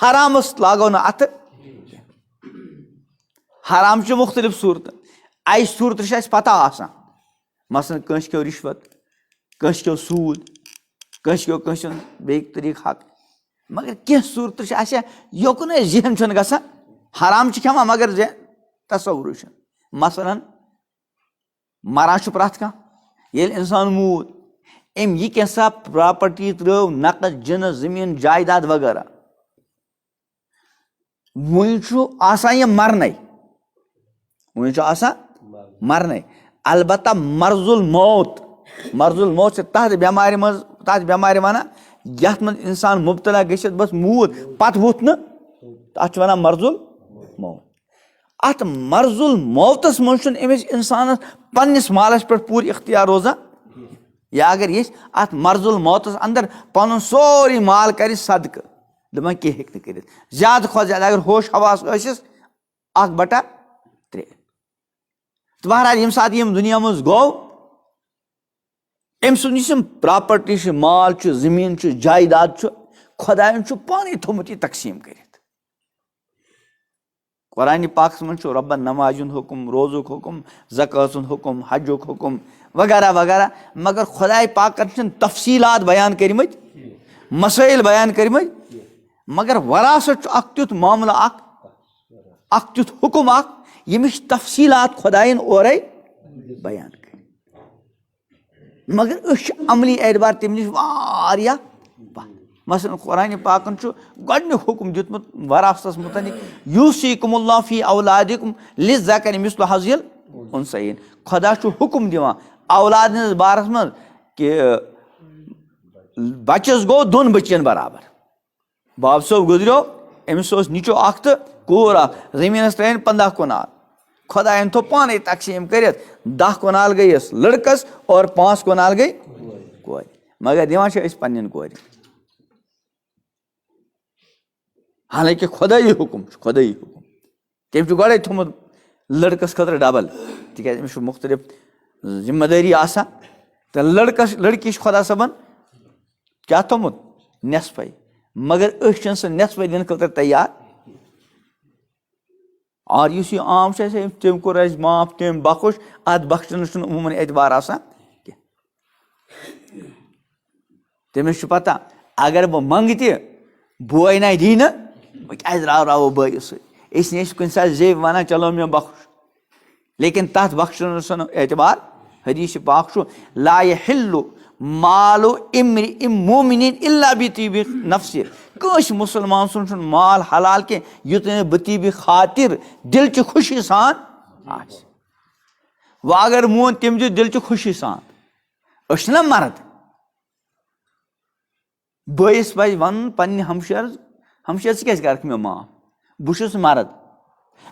حرامس لاگو نہٕ اَتھٕ حرام چھِ مُختٔلِف صوٗرتہٕ اَجہِ صوٗرتہٕ چھِ اَسہِ پتہ آسان مثلاً کٲنٛسہِ کھیوٚو رِشوت کٲنٛسہِ کھیوٚو سوٗد کٲنٛسہِ کھیوٚو کٲنٛسہِ ہُنٛد بیٚیہِ طریٖقہٕ حق مگر کینٛہہ صوٗرتہٕ چھِ اَسہِ یوکُن اَسہِ ذہن چھُنہٕ گژھان حرام چھِ کھٮ۪وان مگر تصوُرٕے چھُنہٕ مثلاً مران چھُ پرٛٮ۪تھ کانٛہہ ییٚلہِ اِنسان موٗد أمۍ یہِ کینٛژھا پرٛاپرٹی ترٛٲو نقد جِنٕس زٔمیٖن جایداد وغیرہ وُنہِ چھُ آسان یہِ مرنے وُنہِ چھُ آسان مرنے البتہ مرضُل موت چھِ تَتھ بٮ۪مارِ وَنان یَتھ منٛز اِنسان مُبتلا گٔژھِتھ بس موٗد پتہٕ ووٚتھ نہٕ تَتھ چھِ وَنان مرضُل موت اَتھ مرضُل موتَس منٛز چھُنہٕ أمِس اِنسانَس پنٛنِس مالَس پٮ۪ٹھ پوٗرٕ اختیار روزان یا اگر یہِ اَتھ مرضُل موتَس اَندر پَنُن سورُے مال کَرِ صدقہٕ دَپان کینٛہہ ہیٚکہِ نہٕ کٔرِتھ زیادٕ کھۄتہٕ زیادٕ اگر ہوش حواس ٲسِس 1/3 تہٕ بہرحال ییٚمہِ ساتہٕ یِم دُنیا منٛز گوٚو أمۍ سُنٛد یُس یِم پرٛاپرٹی چھِ مال چھُ زٔمیٖن چھُ جایداد چھُ خۄدایَن چھُ پانَے تھوٚمُت یہِ تقسیٖم کٔرِتھ قرآنِ پاکَس منٛز چھُ رۄبَن نمازِ ہُنٛد حُکُم روزُک حُکُم زکات سُنٛد حُکُم حجُک حُکُم وغیرہ وغیرہ مگر خۄداے پاکَن چھِنہٕ تفصیٖلات بیان کٔرۍمٕتۍ مسٲیِل بیان کٔرۍمٕتۍ مگر وراثت چھُ اکھ تیُتھ معاملہٕ اکھ تیُتھ حُکُم اکھ ییٚمِچ تفصیٖلات خۄدایَن اورَے بیان کٔرۍ مگر أسۍ چھِ عملی اعتبار تَمہِ نِش واریاہ پتھ مثلاً قرآنِ پاکَن چھُ گۄڈٕنیُک حُکُم دیُتمُت وراثتَس مُتعلق یوٗصیکُم اللہ فی اولادِکُم لِلذَّکَرِ مِثلُ حظِّ الْأُنثَیَیْن خۄدا چھُ حُکُم دِوان اولاد ہٕنٛدِس بارَس منٛز کہِ بَچَس گوٚو 2 بٔچِیَن برابر باب صٲب گُزریو أمِس اوس نیٚچوٗ اکھ تہٕ کوٗر اکھ زٔمیٖنَس ترٛٲیِن 15 کنال خۄدایَن تھوٚو پانَے تقسیٖم کٔرِتھ 10 کنال گٔیَس لٔڑکَس اور 5 کنال گٔے کورِ مگر دِوان چھِ أسۍ پنٛنٮ۪ن کورٮ۪ن حالانکہِ خۄدٲیی حُکُم چھُ خۄدٲیی حُکُم تٔمۍ چھُ گۄڈَے تھوٚمُت لٔڑکَس خٲطرٕ ڈبل تِکیٛازِ أمِس چھُ مُختٔلِف ذِمہٕ دٲری آسان تہٕ لٔڑکی چھِ خۄدا صٲبَن کیٛاہ تھوٚمُت نٮ۪صفَے مگر أسۍ چھِنہٕ سُہ نٮ۪صفَے دِنہٕ خٲطرٕ تیار اور یُس یہِ عام چھُ اَسہِ تٔمۍ کوٚر اَسہِ معاف تٔمۍ بخُش اَتھ بخشنَس چھُنہٕ عموٗماً اعتبار آسان کینٛہہ تٔمِس چھُ پتہ اگر بہٕ منٛگہٕ تہِ بوے نَے دی نہٕ بہٕ کیٛازِ راوراوو بٲیِس سۭتۍ اِسلیے چھِ کُنہِ ساتہٕ زیٚوِ وَنان چلو مےٚ بخش لیکِن تَتھ بخشنَس چھُنہٕ اعتبار حدیٖثِ پاک چھُ لا یحِلُّ مالُ امرئ مُؤمِنٍ الا بطیبِ نفسہِ کٲنٛسہِ مُسلمان سُنٛد چھُنہٕ مال حلال کینٛہہ یُتھ نہٕ بطیبِ خاطر دِلچہِ خوشی سان آسہِ وۄنۍ اگر مون تٔمۍ دیُت دِلچہِ خوشی سان أسۍ چھِنہ مرد بٲیِس پَزِ وَنُن پنٛنہِ ہمشیرَس ژٕ کیٛازِ کَرکھ مےٚ معاف بہٕ چھُس مرد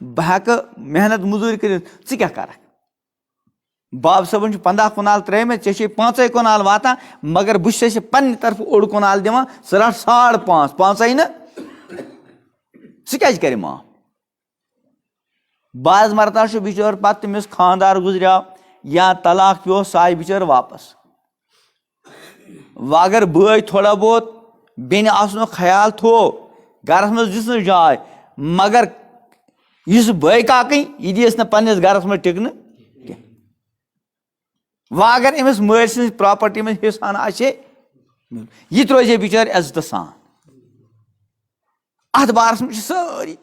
بہٕ ہٮ۪کہٕ محنت موٚزوٗرۍ کٔرِتھ ژٕ کیٛاہ کَرکھ باب صٲبَن چھِ 15 کنال ترٛٲیمٕتۍ ژےٚ چھے 5 کنال واتان مگر بہٕ چھُسے ژےٚ پنٛنہِ طرفہٕ 1 کنال دِوان ژٕ رَٹ 5.5 5 نہٕ ژٕ کیٛازِ کَرِ معاف بعض مرتبہ چھُ بِچور پَتہٕ تٔمِس خانٛدار گُزریٛاو یا طلاق پیوٚو سُہ آیہِ بِچٲر واپَس وۄنۍ اگر بٲے تھوڑا بہت بیٚنہِ آسنُک خیال تھوٚو گَرَس منٛز دِژنٕس جاے مگر یُس بٲے کاکٕنۍ یہِ دِیَس نہٕ پنٛنِس گَرَس منٛز ٹِکنہٕ کینٛہہ وۄنۍ اگر أمِس مٲلۍ سٕنٛزِ پرٛاپرٹی منٛز حِصہٕ ہَن آسہِ ہے یہِ تہِ روزِ ہے بِچٲرۍ عزتہٕ سان اَتھ بارَس منٛز چھِ سٲری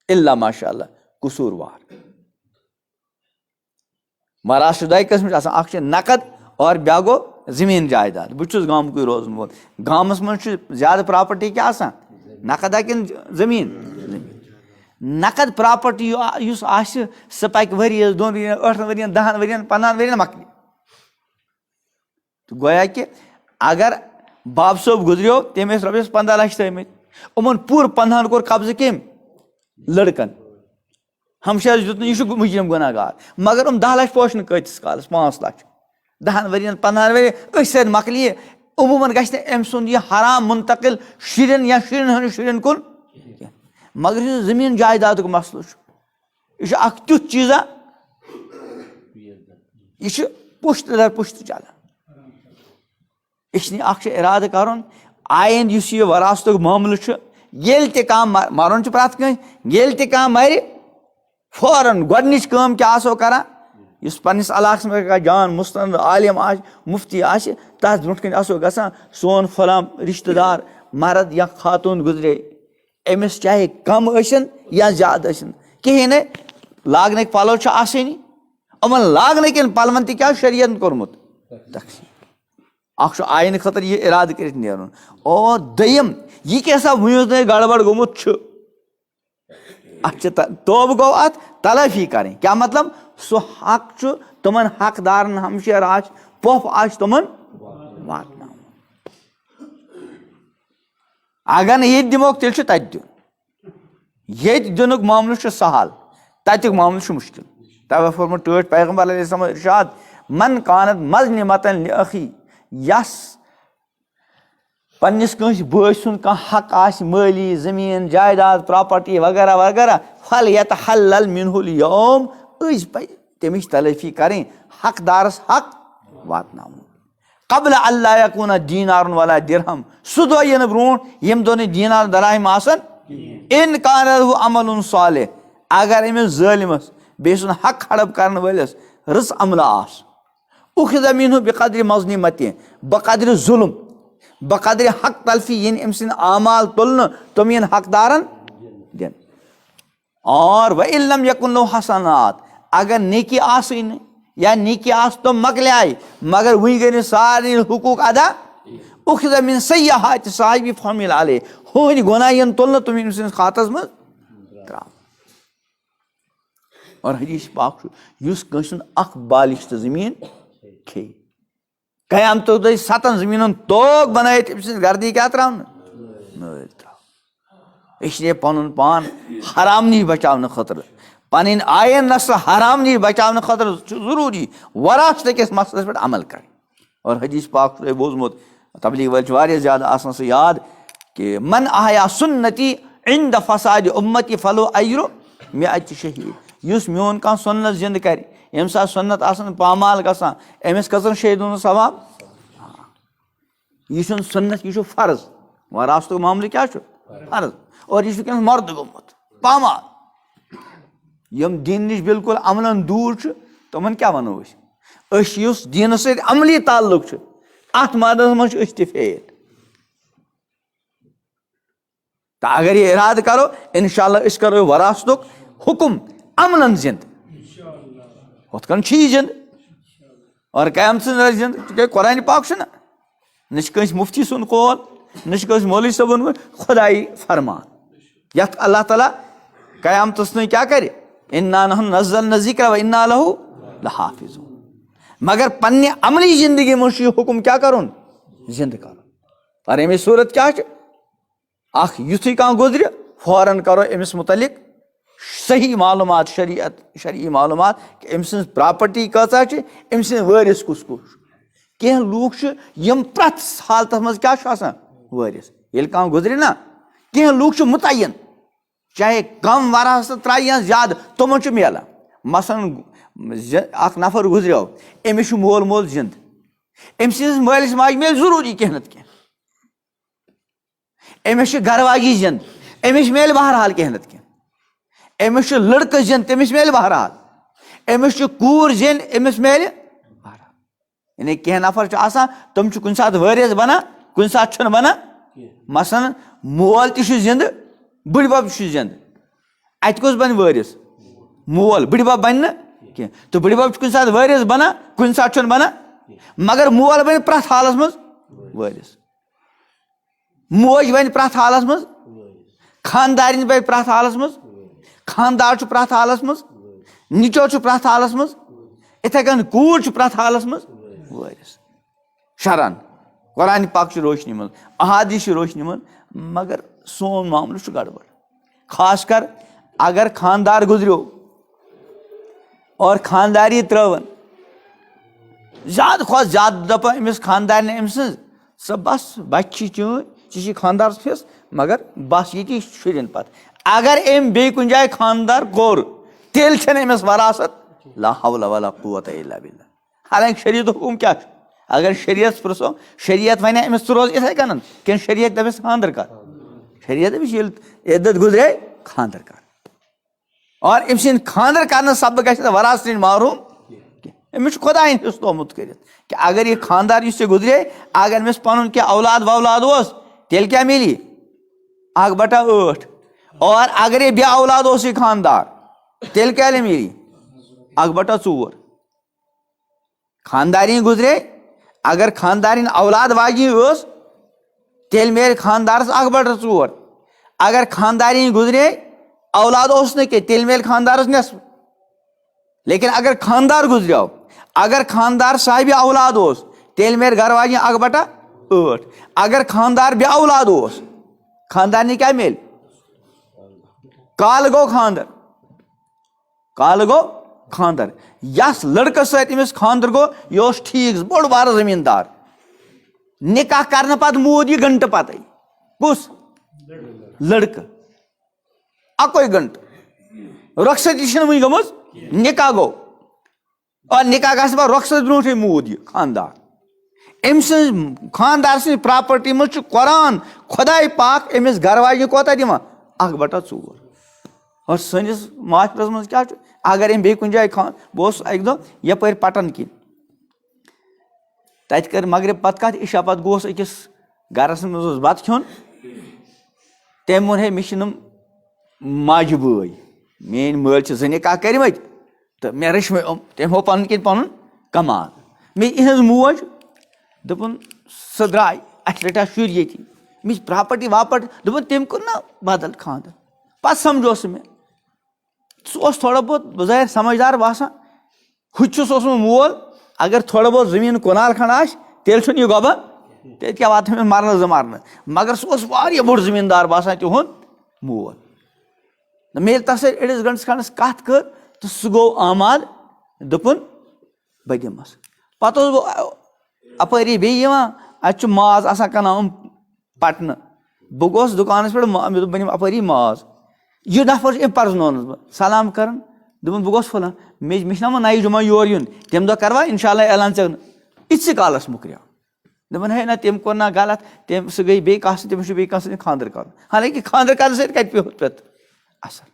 اِلا ماشاء اللہ قصوٗروار مَراث چھِ 2 قٕسمٕچ آسان اَکھ چھِ نقد اور بیٛاکھ گوٚو زٔمیٖن جایداد بہٕ چھُس گامکُے روزن وول گامَس منٛز چھُ زیادٕ پرٛاپرٹی کیٛاہ آسان نقد ہا کِنہٕ زٔمیٖن نقد پرٛاپرٹی یُس آسہِ سُہ پَکہِ ؤرِیَس 2 ؤرِیَن 8 ؤرِیَن 10 ؤرِیَن 15 ؤرِیَن مۄکلہِ تہٕ گویا کہِ اگر باب صٲب گُزریو تٔمۍ ٲسۍ رۄپیَس 15 لَچھ تھٲیمٕتۍ یِمَن پوٗرٕ 15 کوٚر قبضہٕ کٔمۍ لٔڑکَن ہمشیرَس دیُت نہٕ یہِ چھُ مُجرِم گۄناہ گار مگر 10 لَچھ پوشنہٕ کۭتِس کالَس 5 لَچھ 10 ؤرِیَن 15 ؤرِیَن أتھۍ سۭتۍ مۄکلہِ یہِ عموٗماً گژھِ نہٕ أمۍ سُنٛد یہِ حرام مُنتقل شُرٮ۪ن یا شُرٮ۪ن ہٕنٛدٮ۪ن شُرٮ۪ن کُن کینٛہہ مگر یُس زٔمیٖن جایدادُک مسلہٕ چھُ یہِ چھُ اکھ تیُتھ چیٖزا یہِ چھُ پُشتہٕ در پُشتہٕ چلان اِسلیے اکھ چھُ اِرادٕ کَرُن آئند یُس یہِ وراثتُک معاملہٕ چھُ ییٚلہِ تہِ کانٛہہ مَرُن چھُ پرٛٮ۪تھ کٲنٛسہِ ییٚلہِ تہِ کانٛہہ مَرِ فوراً گۄڈنِچ کٲم کیٛاہ آسو کَران یُس پنٛنِس علاقَس منٛز کانٛہہ جان مُستند عالِم آسہِ مُفتی آسہِ تَتھ برونٛٹھ کَنۍ آسو گژھان سون فلاں رِشتہٕ دار مرد یا خاتوٗن گُزرے أمِس چاہے کَم ٲسِن یا زیادٕ ٲسِن کِہیٖنۍ نہٕ لاگنٕکۍ پَلو چھِ آسٲنی یِمَن لاگنٕکٮ۪ن پَلوَن تہِ کیٛاہ چھُ شریعتَن کوٚرمُت تقسیٖم اَکھ چھُ آینہٕ خٲطرٕ یہِ اِرادٕ کٔرِتھ نیرُن اور دوٚیِم یہِ کیٛاہ وٕنیُک تانۍ گڑبڑ گوٚمُت چھُ اَتھ چھِ توبہٕ گوٚو اَتھ تلٲفی کَرٕنۍ کیٛاہ مطلب سُہ حق چھُ تِمَن حقدارَن ہمشیر آسہِ پۄپھ آسہِ تِمَن واتناوُن اگر نہٕ ییٚتہِ دِموکھ تیٚلہِ چھُ تَتہِ دیُن ییٚتہِ دِنُک معاملہٕ چھُ سہل تَتیُک معاملہٕ چھُ مُشکل تَوَے فرموو ٹٲٹھۍ پیغمبر علیہ السلام ارشاد من کانت مظلمۃ لأخی یَس پنٛنِس کٲنٛسہِ بٲے سُنٛد کانٛہہ حق آسہِ مٲلی زٔمیٖن جایداد پراپرٹی وغیرہ وغیرہ فلیتحلل منہ اليوم أزۍ پَزِ تَمِچ تلٲفی کَرٕنۍ حقدارس حق واتناوُن قبل اللہ یکوٗنہ دیٖنارٌ ولا درہم سُہ دۄہ یِنہٕ برونٛٹھ ییٚمہِ دۄہ نہٕ دیٖنار دراہم آسن اِن کان لہُ عمل صالح اگر أمِس ظٲلمس بیٚیہِ سُنٛد حق ہڑپ کرنہٕ وٲلِس رٕژ عملہٕ آسہِ اُخذ منہ بقدر مظلمتہِ بقدرِ ظُلم بقدرِ حق تلفی یِن أمۍ سٕنٛدۍ اعمال تُلنہٕ تِم یِن حقدارن دِنہٕ اور وَإِن لم یکُن لہُ حسنات اگر نیکی آسٕے نہٕ یا نیکی آسہٕ تِم مۄکلیے مگر وُنہِ گٔے نہٕ سارنٕے حقوٗق ادا اُخذ من سیئحاتِ صاحبِ فحُمل علیہ ہُہٕنٛدۍ گۄناہ یِن تُلنہٕ تِم یِن أمۍ سٕنٛدِس خاتس منٛز ترٛاونہٕ اور حدیث پاک چھُ یُس کٲنٛسہِ ہُنٛد اکھ بالِشتہٕ زٔمیٖن کھیٚیہِ قیامتُک دۄہ 7 زٔمیٖنن توگ بنٲیِتھ أمۍ سٕنٛز گردی کیٛاہ ترٛاونہٕ نٲلۍ ترٛاونہٕ اس لیے پنُن پان حرام نِش بچاونہٕ خٲطرٕ پنٕنۍ آین نسل حرام نِش بچاونہٕ خٲطرٕ چھُ ضروٗری وراثت کِس مسلس پٮ۪ٹھ عمل کرٕنۍ اور حدیث پاک چھُ تۄہہِ بوٗزمُت تبلیغ وٲلۍ چھِ واریاہ زیادٕ آسان سُہ یاد کہِ من احیا سُنتی عند فسادِ اُمتی فلہُ اجرُ مئۃ شہیٖد یُس میون کانٛہہ سُنت زِندٕ کرِ ییٚمہِ ساتہٕ سُنت آسان پامال گژھان أمِس کٔژن شہیٖدن ہُنٛد ثواب یہِ چھُنہٕ سُنت یہِ چھُ فرض وراثتُک معاملہٕ کیٛاہ چھُ فرض اور یہِ چھُ وٕنکیٚنس مردٕ گوٚمُت پامال یِم دیٖنہٕ نِش بالکُل عملن دوٗر چھِ تِمن کیٛاہ وَنو أسۍ یُس دیٖنس سۭتۍ عملی تعلُق چھُ اَتھ مادس منٛز چھِ أسۍ تہِ فیل تہٕ اگر یہِ اِرادٕ کرو اِنشاء اللہ أسۍ کرو وراثتُک حُکُم عملن زِندٕ ہُتھ کٔنۍ چھُ یہِ زِندٕ اور قیامتس روزِ زِندٕ تِکیٛازِ قرآنِ پاک چھُنہ نہ چھُ کٲنٛسہِ مُفتی سُنٛد قول نہ چھُ کٲنٛسہِ مولوی صٲبُن خۄدایی فرمان یتھ اللہ تعالیٰ قیامتس تانۍ کیٛاہ کرِ اِنا نحن نزلنا الذکر وإنا لہُ لحافظون مگر پننہِ عملی زندگی منٛز چھُ یہِ حُکُم کیٛاہ کرُن زِندٕ کرُن اور اَمِچ صوٗرت کیٛاہ چھِ اکھ یُتھُے کانٛہہ گُزرِ فوراً کرو أمِس مُتعلق صحیح معلوٗمات شرعی معلوٗمات کہِ أمۍ سٕنٛز پراپرٹی کۭژاہ چھِ أمۍ سٕنٛدۍ وٲرِث کُس کُس چھُ کینٛہہ لوٗکھ چھِ یِم پرٛٮ۪تھ حالتس منٛز کیٛاہ چھُ آسان وٲرِث ییٚلہِ کانٛہہ گُزرِ نا کینٛہہ لوٗکھ چھِ مُتعین چاہے کم وراثت ترٛایہِ یا زیادٕ تِمن چھُ مِلان مثلاً اکھ نفر گُزریو أمِس چھُ مول موج زِندٕ أمۍ سٕنٛدِس مٲلِس ماجہِ مِلہِ ضروٗری کینٛہہ نتہٕ کینٛہہ أمِس چھِ گرٕ واجی زِندٕ أمِس مِلہِ بہرحال کینٛہہ نتہٕ کینٛہہ أمِس چھُ لڑکہٕ زِندٕ تٔمِس مِلہِ بہرحال أمِس چھُ کوٗر زِندٕ أمِس مِلہِ بہرحال یعنی کینٛہہ نفر چھِ آسان تِم چھِ کُنہِ ساتہٕ وٲرِث بنان کُنہِ ساتہٕ چھُنہٕ بنان مثلاً مول تہِ چھُ زِندٕ بٕڈِبب چھُ زِندٕ اَتہِ کُس بنہِ وٲرِث مول بٕڈِبب بنہِ نہٕ کینٛہہ تہٕ بٕڈِبب چھُ کُنہِ ساتہٕ وٲرِث بنان کُنہِ ساتہٕ چھُنہٕ بنان مگر مول بنہِ پرٛٮ۪تھ حالس منٛز وٲرِث موج بنہِ پرٛٮ۪تھ حالس منٛز خانٛدارِنۍ بنہِ پرٛٮ۪تھ حالس منٛز خانٛدار چھُ پرٛٮ۪تھ حالس منٛز نِچو چھُ پرٛٮ۪تھ حالس منٛز یِتھٕے کٔنۍ کوٗر چھُ پرٛٮ۪تھ حالس منٛز وٲرِث شرعن قرآنِ پاک چھُ روشنی منٛز احادیٖث چھِ روشنی منٛز مگر سون معاملہٕ چھُ گڑبڑ خاص کر اگر خانٛدار گُزریو اور خانٛداری ترٲوٕن زیادٕ کھۄتہٕ زیادٕ دپان أمِس خانٛدارنہِ أمۍ سٕنٛز سۄ بس بچہِ چھِ چٲنۍ ژٕ چھِ خانٛدارس فِس مگر بس ییٚتی شُرٮ۪ن پتہٕ اگر أمۍ بیٚیہِ کُنہِ جایہِ خانٛدار کوٚر تیٚلہِ چھنہٕ أمِس وراثت لا حول ولا قوة الا باللہ حالانکہِ شریعتُک حُکم کیٛاہ چھُ اگر شریعت پرسو شریعت ونیا أمس ژٕ روز یِتھَے کٔنۍ کِنہٕ شریعت دَپٮ۪س خانٛدر کر شریعت دَپٮ۪س ییٚلہِ عدت گُزرے خانٛدر کر اور أمۍ سٕنٛدۍ خانٛدر کرنہٕ سببہٕ گژھِ نہٕ وراثت نِش محروٗم کینٛہہ أمِس چھُ خۄدایَن حِصہٕ تھوٚمُت کٔرِتھ کہِ اگر یہِ خانٛدار یُس یہِ گُزرے اگر أمِس پَنُن کینٛہہ اولاد وولاد اوس تیٚلہِ کیٛاہ مِلی 1/8 اور اگر یہِ بے اولاد اوس یہِ خانٛدار تیٚلہِ کیٛاہ مِلی 1/4 خانٛدارِنۍ گُزرے اگر خانٛدارِنۍ اولاد واجیٚنۍ ٲس تیٚلہِ میلہِ خانٛدارَس 1/4 اگر خانٛدارِنۍ گُزرے اولاد اوس نہٕ کینٛہہ تیٚلہِ میلہِ خانٛدارَس نٮ۪صف لیکن اگر خانٛدار گُزریو اگر خانٛدار صاحبِ اولاد اوس تیٚلہِ میلہِ گرٕ واجیٚنۍ 1/8 اگر خانٛدار بے اولاد اوس خانٛدارنہِ کیٛاہ میلہِ کالہٕ گوٚو خانٛدر کالہٕ گوٚو خانٛدر یس لڑکس سۭتۍ أمِس خانٛدر گوٚو یہِ اوس ٹھیٖک بوٚڑ بارٕ زٔمیٖندار نکاح کرنہٕ پتہٕ موٗد یہِ گنٹہٕ پتے کُس لڑکہٕ اکوے گنٹہٕ رۄخصتی چھنہٕ وُنہِ گٔمٕژ نکاح گوٚو اور نکاح گژھنہٕ پتہٕ رۄخصت برونٛٹھٕے موٗد یہِ خانٛدار أمۍ سٕنٛز خانٛدار سٕنٛزِ پراپرٹی منٛز چھُ قرآن خۄداے پاک أمِس گرٕ واجنہِ کوتاہ دِوان 1/4 اور سٲنِس معاشرس منٛز کیٛاہ چھُ اگر أمۍ بیٚیہِ کُنہِ جایہِ بہٕ اوسُس اکہِ دۄہ یپٲرۍ پٹن کِنۍ تتہِ کٔر مغرب پتہٕ کتھ عشا پتہٕ گوس أکِس گرس منٛز اوس بتہٕ کھیوٚن تٔمۍ ووٚن ہے مےٚ چھِ نہٕ ماجہِ بٲے میٲنۍ مٲلۍ چھِ 2 نکاح کٔرمٕتۍ تہٕ مےٚ رٔچھۍ وۄنۍ یِم تٔمۍ ہوو پنُن کِنۍ پنُن کمال مےٚ یِہٕنٛز موج دوٚپُن سۄ درٛاے اَسہِ رٔٹۍ شُرۍ ییٚتی مےٚ چھِ پراپرٹی واپرٹی دوٚپُن تٔمۍ کوٚر نا بدل خانٛدر پتہٕ سمجھو سُہ مےٚ سُہ اوس تھوڑا بہت بظٲہر سمجھدار باسان ہُہ تہِ چھُس اوسمُت مول اگر تھوڑا بہت زٔمیٖن کنال کھنٛڈ آسہِ تیٚلہِ چھُنہٕ یہِ گۄبان تیٚلہِ کیٛاہ واتہِ أمِس مرنہٕ 2 مرنہٕ مگر سُہ اوس واریاہ بوٚڑ زٔمیٖندار باسان تِہُنٛد مول مےٚ ییٚلہِ تَتھ سۭتۍ أڑِس گنٛٹس کھنٛڈس کتھ کٔر تہٕ سُہ گوٚو آماد دوٚپُن بہٕ دِمس پتہٕ اوسُس بہٕ اپٲری بیٚیہِ یِوان اتہِ چھُ ماز آسان کٕنان یِم پٹنہٕ بہٕ گوس دُکانس پٮ۪ٹھ مےٚ دوٚپ بہٕ نِمہٕ اپٲری ماز یہِ نفر چھُ أمۍ پرزنونس بہٕ سلام کران دوٚپُن بہٕ گوس فلان مےٚ چھُنہ وۄنۍ نَیہِ جمعہ یور یُن تمہِ دۄہ کروا انشاء اللہ اعلان ژٕ یِتھسٕے کالس مُکریو دوٚپُن ہے نہ تٔمۍ کوٚر نہ غلط سُہ گٔے بیٚیہِ کانٛہہ سۭتۍ تٔمِس چھُ بیٚیہِ کانٛہہ سۭتۍ خانٛدر کرُن حالانکہِ خانٛدر کرنہٕ سۭتۍ کتہِ پیوٚو پتہٕ اثر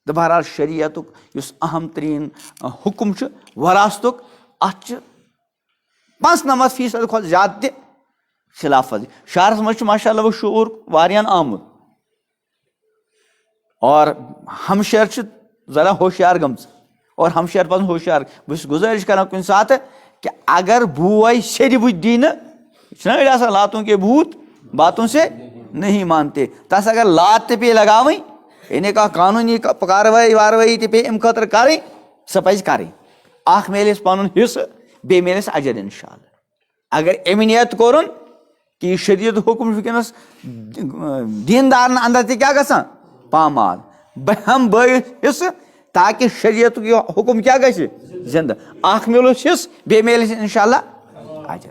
تہٕ بہرحال شریعتُک یُس اہم تریٖن حُکُم چھُ وراثتُک اتھ چھِ 95% کھۄتہٕ زیادٕ تہِ خلاف ورزی شہرس منٛز چھُ ماشاء اللہ وۄنۍ شعوٗر واریاہن آمُت اور ہمشیر چھِ ذرا ہوشیار گٔمژٕ اور ہمشیر پزن ہوشیار بہٕ چھُس گُزٲرِش کران کُنہِ ساتہٕ کہِ اگر بوے سیٚدِ بُتھِ دی نہٕ چھِنہ أڑۍ آسان لاتوں کے بھوٗت باتوں سے نہیں مانتے تس اگر لات تہِ پیٚیہِ لگاوٕنۍ یعنی کانٛہہ قانوٗنی کاروٲیی واروٲیی تہِ پیٚیہِ اَمہِ خٲطرٕ کرٕنۍ سۄ پزِ کرٕنۍ اکھ میلہِ اَسہِ پنُن حصہٕ بیٚیہِ میلہِ اَسہِ اجر انشاء اللہ اگر اَمہِ نیت کوٚرُن کہِ یہِ شریعت حُکُم چھُ وٕنکیٚنس دیٖندارن انٛدر تہِ کیٛاہ گژھان پامال بہٕ ہٮ۪مہٕ بٲیِتھ حصہٕ تاکہِ شریعتُک یہِ حُکُم کیٛاہ گژھِ زندٕ اکھ میلوس حصہٕ بیٚیہِ میلہِ اَسہِ انشاء اللہ اجر